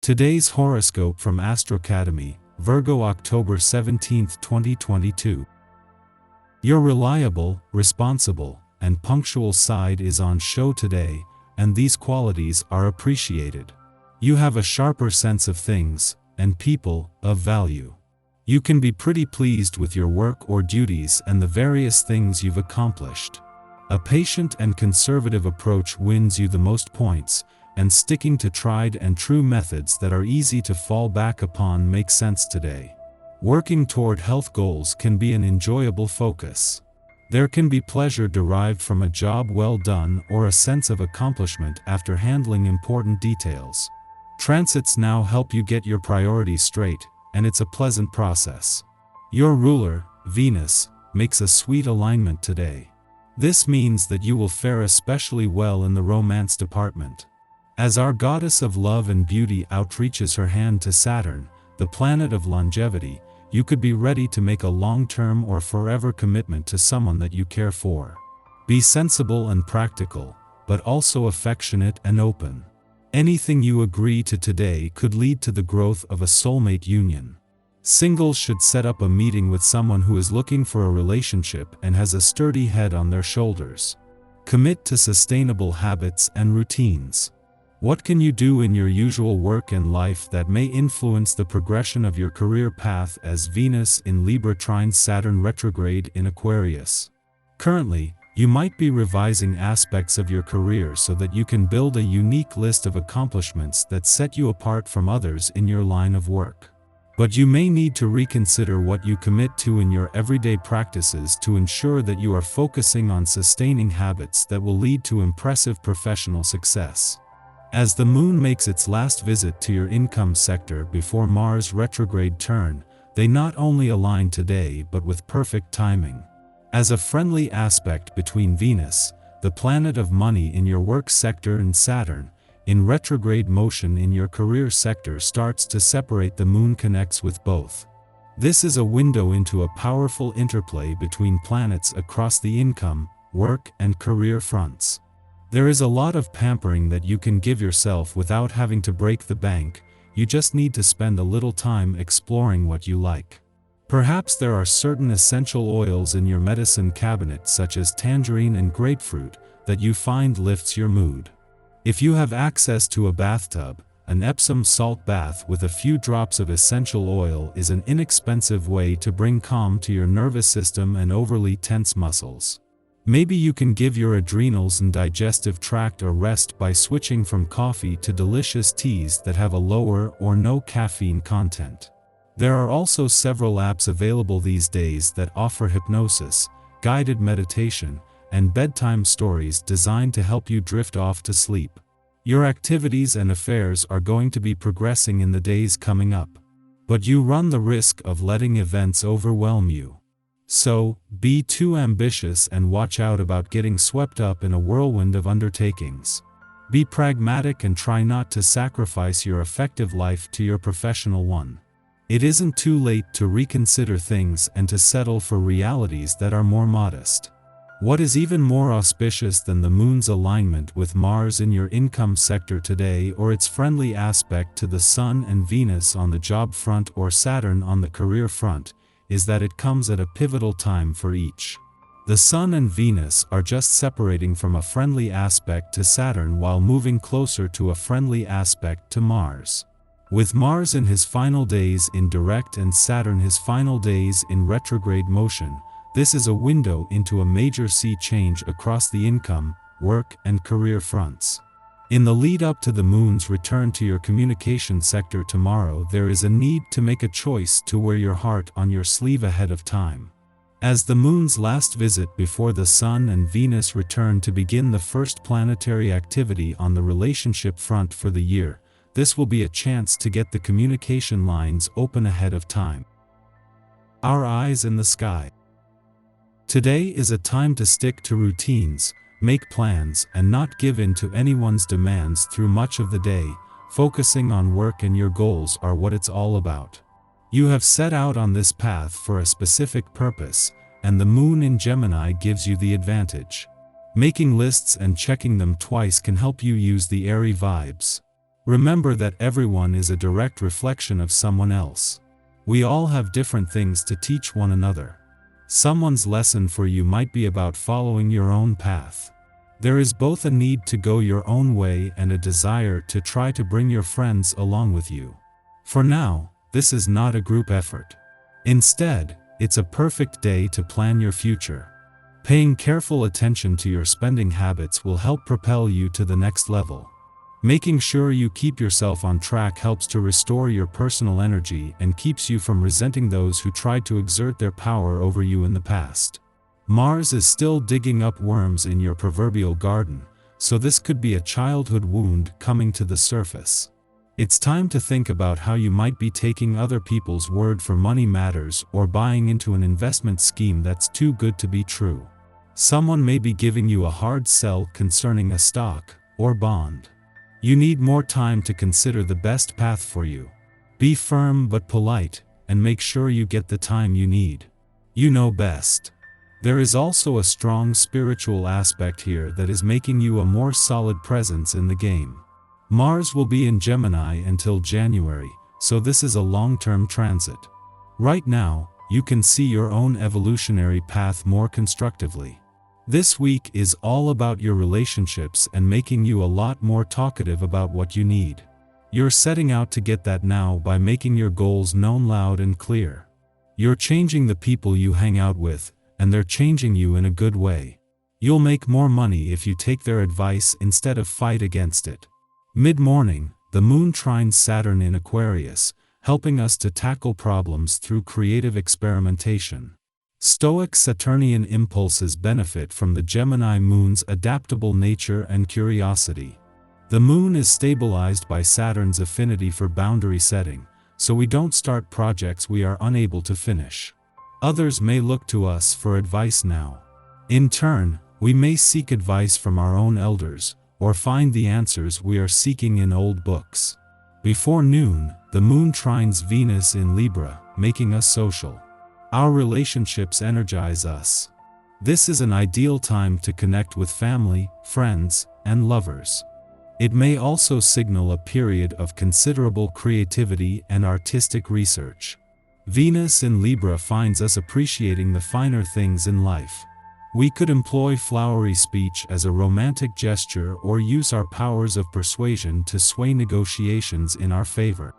Today's horoscope from Astrocademy, Virgo October 17, 2022. Your reliable, responsible, and punctual side is on show today, and these qualities are appreciated. You have a sharper sense of things, and people, of value. You can be pretty pleased with your work or duties and the various things you've accomplished. A patient and conservative approach wins you the most points, and sticking to tried and true methods that are easy to fall back upon makes sense today. Working toward health goals can be an enjoyable focus. There can be pleasure derived from a job well done or a sense of accomplishment after handling important details. Transits now help you get your priorities straight, and it's a pleasant process. Your ruler, Venus, makes a sweet alignment today. This means that you will fare especially well in the romance department. As our goddess of love and beauty outreaches her hand to Saturn, the planet of longevity, you could be ready to make a long-term or forever commitment to someone that you care for. Be sensible and practical, but also affectionate and open. Anything you agree to today could lead to the growth of a soulmate union. Singles should set up a meeting with someone who is looking for a relationship and has a sturdy head on their shoulders. Commit to sustainable habits and routines. What can you do in your usual work and life that may influence the progression of your career path as Venus in Libra trines Saturn retrograde in Aquarius? Currently, you might be revising aspects of your career so that you can build a unique list of accomplishments that set you apart from others in your line of work. But you may need to reconsider what you commit to in your everyday practices to ensure that you are focusing on sustaining habits that will lead to impressive professional success. As the moon makes its last visit to your income sector before Mars' retrograde turn, they not only align today but with perfect timing. As a friendly aspect between Venus, the planet of money in your work sector, and Saturn, in retrograde motion in your career sector starts to separate, the moon connects with both. This is a window into a powerful interplay between planets across the income, work, and career fronts. There is a lot of pampering that you can give yourself without having to break the bank. You just need to spend a little time exploring what you like. Perhaps there are certain essential oils in your medicine cabinet, such as tangerine and grapefruit, that you find lifts your mood. If you have access to a bathtub, an Epsom salt bath with a few drops of essential oil is an inexpensive way to bring calm to your nervous system and overly tense muscles. Maybe you can give your adrenals and digestive tract a rest by switching from coffee to delicious teas that have a lower or no caffeine content. There are also several apps available these days that offer hypnosis, guided meditation, and bedtime stories designed to help you drift off to sleep. Your activities and affairs are going to be progressing in the days coming up. But you run the risk of letting events overwhelm you. So, be too ambitious and watch out about getting swept up in a whirlwind of undertakings. Be pragmatic and try not to sacrifice your effective life to your professional one. It isn't too late to reconsider things and to settle for realities that are more modest. What is even more auspicious than the moon's alignment with Mars in your income sector today, or its friendly aspect to the Sun and Venus on the job front or Saturn on the career front, is that it comes at a pivotal time for each. The Sun and Venus are just separating from a friendly aspect to Saturn while moving closer to a friendly aspect to Mars. With Mars in his final days in direct and Saturn his final days in retrograde motion, this is a window into a major sea change across the income, work, and career fronts. In the lead up to the moon's return to your communication sector tomorrow, there is a need to make a choice to wear your heart on your sleeve ahead of time. As the moon's last visit before the Sun and Venus return to begin the first planetary activity on the relationship front for the year, this will be a chance to get the communication lines open ahead of time. Our eyes in the sky. Today is a time to stick to routines, make plans, and not give in to anyone's demands through much of the day. Focusing on work and your goals are what it's all about. You have set out on this path for a specific purpose, and the moon in Gemini gives you the advantage. Making lists and checking them twice can help you use the airy vibes. Remember that everyone is a direct reflection of someone else. We all have different things to teach one another. Someone's lesson for you might be about following your own path. There is both a need to go your own way and a desire to try to bring your friends along with you. For now, this is not a group effort. Instead, it's a perfect day to plan your future. Paying careful attention to your spending habits will help propel you to the next level. Making sure you keep yourself on track helps to restore your personal energy and keeps you from resenting those who tried to exert their power over you in the past. Mars is still digging up worms in your proverbial garden, so this could be a childhood wound coming to the surface. It's time to think about how you might be taking other people's word for money matters or buying into an investment scheme that's too good to be true. Someone may be giving you a hard sell concerning a stock or bond. You need more time to consider the best path for you. Be firm but polite, and make sure you get the time you need. You know best. There is also a strong spiritual aspect here that is making you a more solid presence in the game. Mars will be in Gemini until January, so this is a long-term transit. Right now, you can see your own evolutionary path more constructively. This week is all about your relationships and making you a lot more talkative about what you need. You're setting out to get that now by making your goals known loud and clear. You're changing the people you hang out with, and they're changing you in a good way. You'll make more money if you take their advice instead of fight against it. Mid-morning, the moon trines Saturn in Aquarius, helping us to tackle problems through creative experimentation. Stoic Saturnian impulses benefit from the Gemini moon's adaptable nature and curiosity. The moon is stabilized by Saturn's affinity for boundary setting, so we don't start projects we are unable to finish. Others may look to us for advice now. In turn, we may seek advice from our own elders, or find the answers we are seeking in old books. Before noon, the moon trines Venus in Libra, making us social. Our relationships energize us. This is an ideal time to connect with family, friends, and lovers. It may also signal a period of considerable creativity and artistic research. Venus in Libra finds us appreciating the finer things in life. We could employ flowery speech as a romantic gesture or use our powers of persuasion to sway negotiations in our favor.